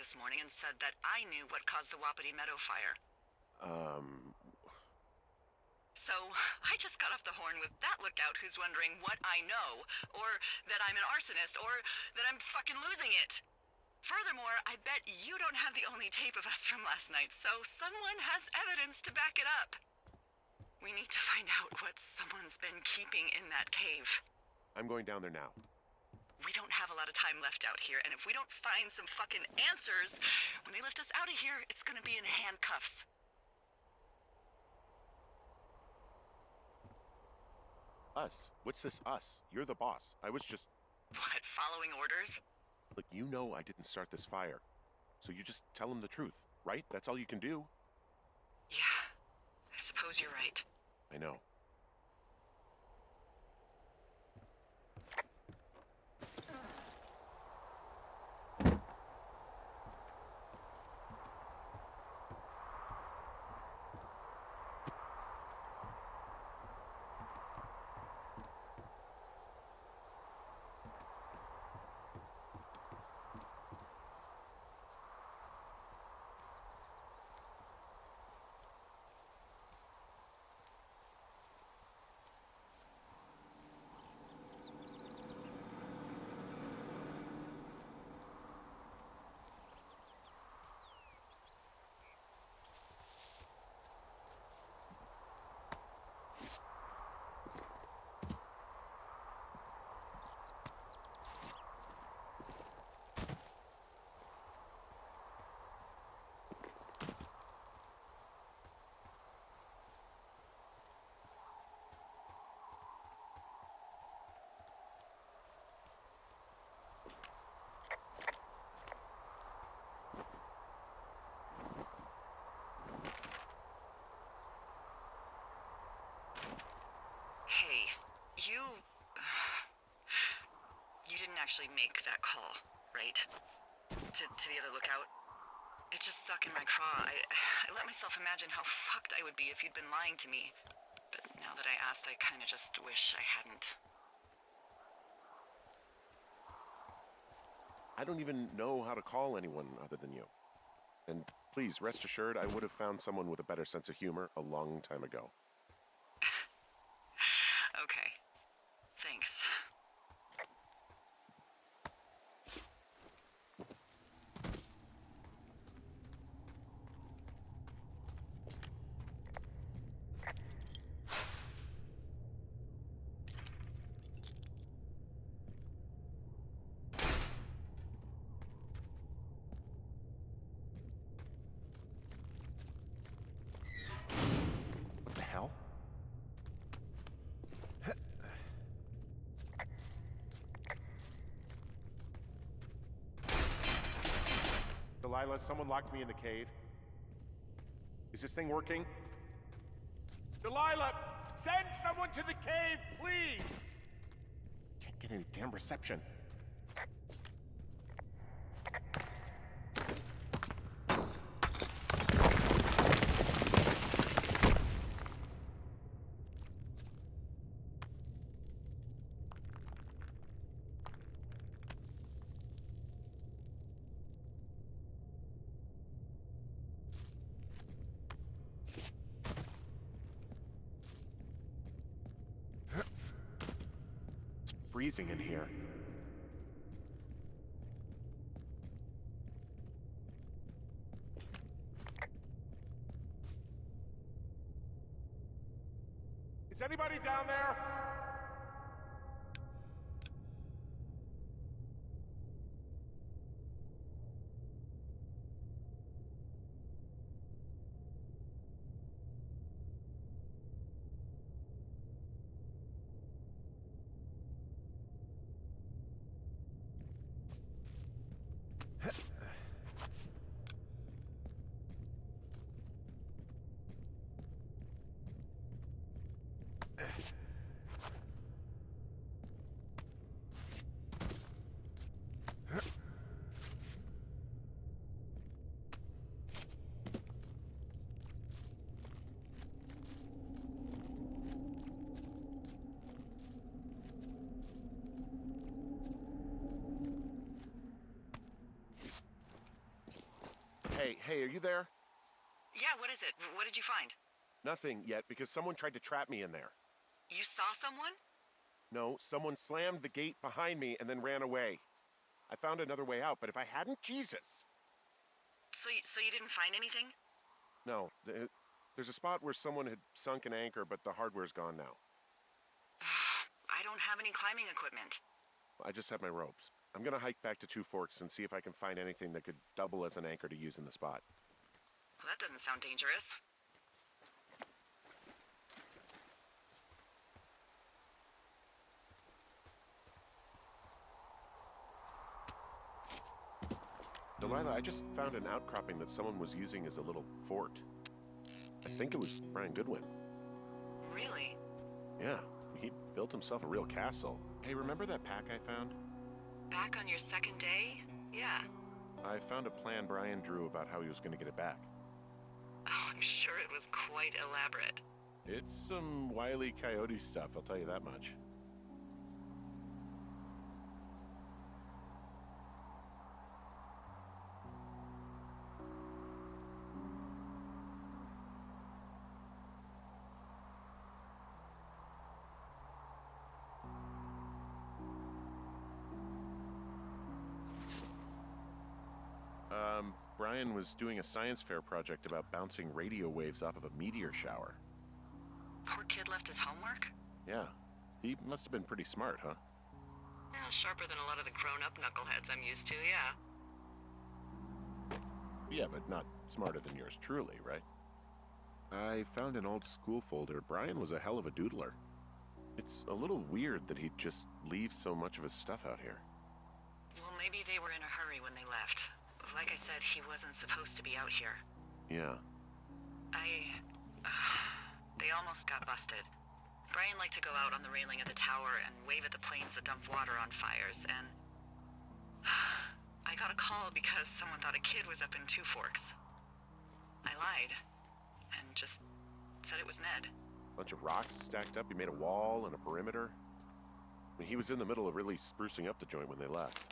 this morning and said that I knew what caused the Wapiti Meadow fire. So, I just got off the horn with that lookout who's wondering what I know, or that I'm an arsonist, or that I'm fucking losing it. Furthermore, I bet you don't have the only tape of us from last night, so someone has evidence to back it up. We need to find out what someone's been keeping in that cave. I'm going down there now. We don't have a lot of time left out here, and if we don't find some fucking answers, when they lift us out of here, it's gonna be in handcuffs. Us? What's this us? You're the boss. I was just... What, following orders? Look, you know I didn't start this fire. So you just tell him the truth, right? That's all you can do. Yeah, I suppose you're right. I know. Hey, you didn't actually make that call, right? To the other lookout? It just stuck in my craw. I let myself imagine how fucked I would be if you'd been lying to me. But now that I asked, I kinda just wish I hadn't. I don't even know how to call anyone other than you. And please, rest assured, I would have found someone with a better sense of humor a long time ago. Okay. Thanks. What the hell? Delilah, someone locked me in the cave. Is this thing working? Delilah! Send someone to the cave, please! Can't get any damn reception. It's freezing in here. Is anybody down there? Hey, are you there? Yeah, what is it? What did you find? Nothing yet, because someone tried to trap me in there. You saw someone? No, someone slammed the gate behind me and then ran away. I found another way out, but if I hadn't, Jesus! So you didn't find anything? No, there's a spot where someone had sunk an anchor, but the hardware's gone now. I don't have any climbing equipment. I just have my ropes. I'm gonna hike back to Two Forks and see if I can find anything that could double as an anchor to use in the spot. Well, that doesn't sound dangerous. Delilah, I just found an outcropping that someone was using as a little fort. I think it was Brian Goodwin. Really? Yeah, he built himself a real castle. Hey, remember that pack I found? Back on your second day? Yeah. I found a plan Brian drew about how he was going to get it back. Oh, I'm sure it was quite elaborate. It's some Wile E. Coyote stuff, I'll tell you that much. Brian was doing a science fair project about bouncing radio waves off of a meteor shower. Poor kid left his homework? Yeah, he must have been pretty smart, huh? Yeah, sharper than a lot of the grown-up knuckleheads I'm used to, yeah. Yeah, but not smarter than yours truly, right? I found an old school folder. Brian was a hell of a doodler. It's a little weird that he'd just leave so much of his stuff out here. Well, maybe they were in a hurry when they left. Like I said, he wasn't supposed to be out here. Yeah. They almost got busted. Brian liked to go out on the railing of the tower and wave at the planes that dumped water on fires, and I got a call because someone thought a kid was up in Two Forks. I lied, and just said it was Ned. Bunch of rocks stacked up. He made a wall and a perimeter. I mean, he was in the middle of really sprucing up the joint when they left.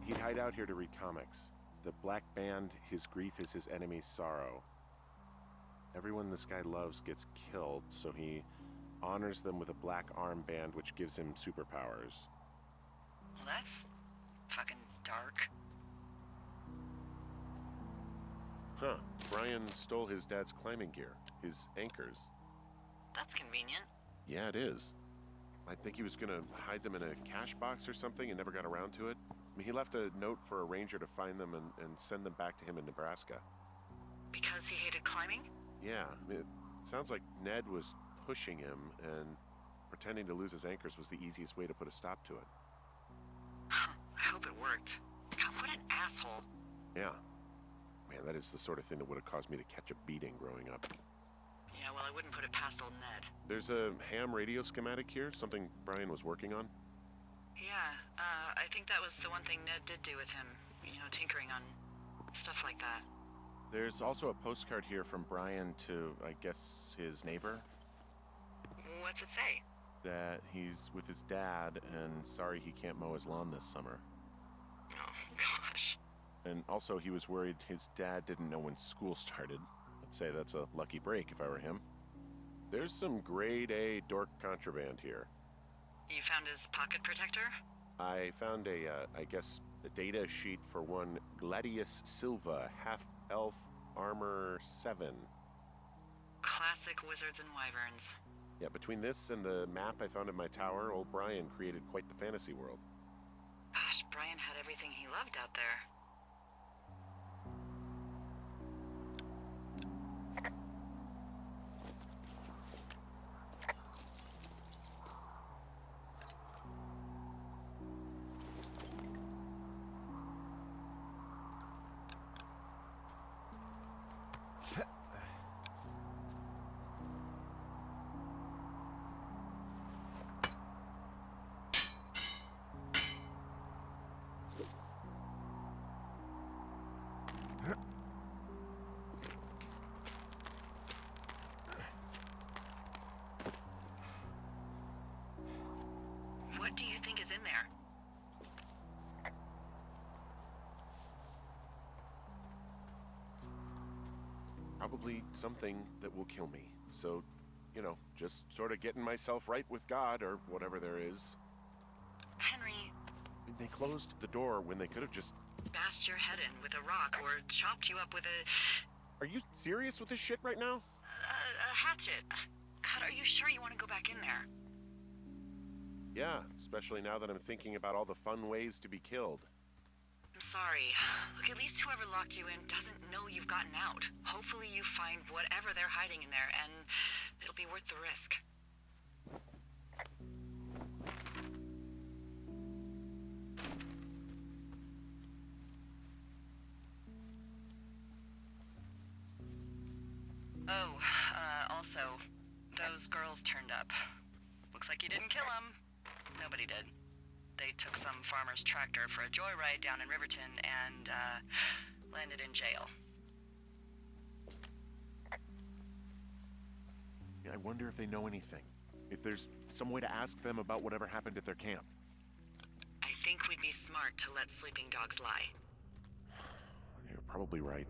He'd hide out here to read comics. The Black Band, his grief is his enemy's sorrow. Everyone this guy loves gets killed, so he honors them with a black armband which gives him superpowers. Well, that's fucking dark. Huh. Brian stole his dad's climbing gear, his anchors. That's convenient. Yeah, it is. I think he was gonna hide them in a cash box or something and never got around to it. I mean, he left a note for a ranger to find them and send them back to him in Nebraska. Because he hated climbing? Yeah, I mean, it sounds like Ned was pushing him, and pretending to lose his anchors was the easiest way to put a stop to it. I hope it worked. God, what an asshole. Yeah. Man, that is the sort of thing that would have caused me to catch a beating growing up. Yeah, well, I wouldn't put it past old Ned. There's a ham radio schematic here, something Brian was working on. Yeah, I think that was the one thing Ned did do with him. You know, tinkering on stuff like that. There's also a postcard here from Brian to, I guess, his neighbor. What's it say? That he's with his dad and sorry he can't mow his lawn this summer. Oh, gosh. And also he was worried his dad didn't know when school started. I'd say that's a lucky break if I were him. There's some grade A dork contraband here. You found his pocket protector? I found I guess, a data sheet for one Gladius Silva, half-elf armor 7. Classic wizards and wyverns. Yeah, between this and the map I found in my tower, old Brian created quite the fantasy world. Gosh, Brian had everything he loved out there. probably something that will kill me. So, you know, just sort of getting myself right with God or whatever there is. Henry, I mean, they closed the door when they could have just... bashed your head in with a rock or chopped you up with Are you serious with this shit right now? a hatchet. God, are you sure you want to go back in there? Yeah, especially now that I'm thinking about all the fun ways to be killed. I'm sorry. Look, at least whoever locked you in doesn't know you've gotten out. Hopefully you find whatever they're hiding in there, and it'll be worth the risk. Oh, also, those girls turned up. Looks like you didn't kill them. Nobody did. They took some farmer's tractor for a joyride down in Riverton and, landed in jail. I wonder if they know anything. If there's some way to ask them about whatever happened at their camp. I think we'd be smart to let sleeping dogs lie. You're probably right.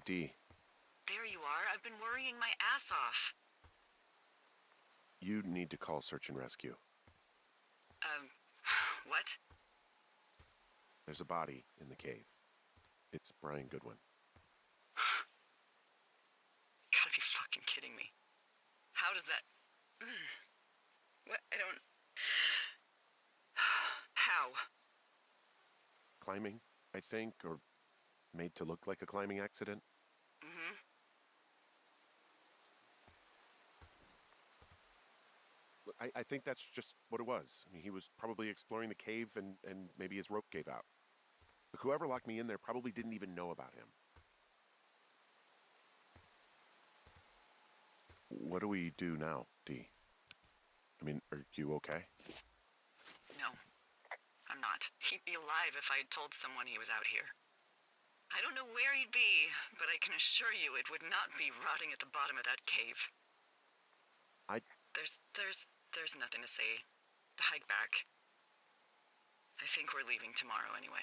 Hey, Dee. There you are. I've been worrying my ass off. You need to call search and rescue. What? There's a body in the cave. It's Brian Goodwin. Gotta be fucking kidding me. How does that... What? I don't... How? Climbing, I think, or made to look like a climbing accident. Mm-hmm. I think that's just what it was. I mean, he was probably exploring the cave and maybe his rope gave out. But whoever locked me in there probably didn't even know about him. What do we do now, Dee? I mean, are you okay? No, I'm not. He'd be alive if I had told someone he was out here. I don't know where he'd be, but I can assure you it would not be rotting at the bottom of that cave. There's nothing to say. Hike back. I think we're leaving tomorrow anyway.